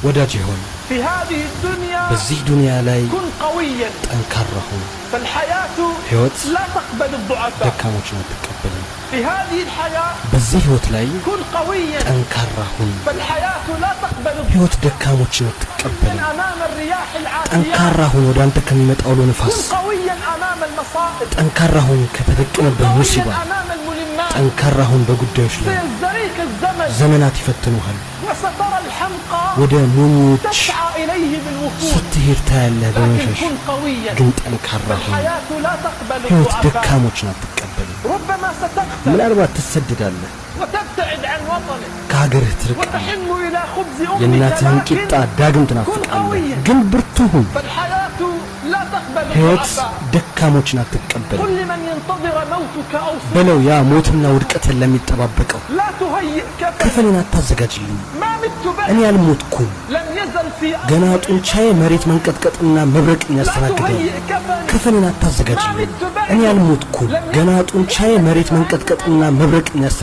ወዳጄ ሆይ በዚህ ዱንያ ላይ ጠንካራ ሁን። ሕይወት ደካሞችን አትቀበልም። በዚህ ሕይወት ላይ ጠንካራ ሁን። ሕይወት ደካሞችን አትቀበልም። ጠንካራ ሁን ወደ አንተ ከሚመጣው አውሎ ነፋስ። ጠንካራ ሁን ከተደቀነብህ ሙሲባ። ጠንካራ ሁን በጉዳዮች ላይ። ዘመናት ይፈትኑሃል። ወደ ሞኞች ስትሄድ ታያለህ በመሸሽ። ግን ጠንካራ ሁን። ሕይወት ደካሞችን አትቀበልም። ምናልባት ትሰደዳለህ፣ ከሀገርህ ትርቃለህ፣ የእናትህን ቂጣ ዳግም ትናፍቃለህ። ግን ብርቱ ሁን። ሕይወት ደካሞችን አትቀበልም በለው። ያ ሞትና ውድቀትን ለሚጠባበቀው ከፈኔን አታዘጋጅልኝ። እኔ አልሞትኩም፣ ገና ጡንቻዬ መሬት መንቀጥቀጥና መብረቅ የሚያስተናግደው። ከፈኔን አታዘጋጅልኝ። እኔ አልሞትኩም፣ ገና ጡንቻዬ መሬት መንቀጥቀጥና መብረቅ የሚያስተናግደው።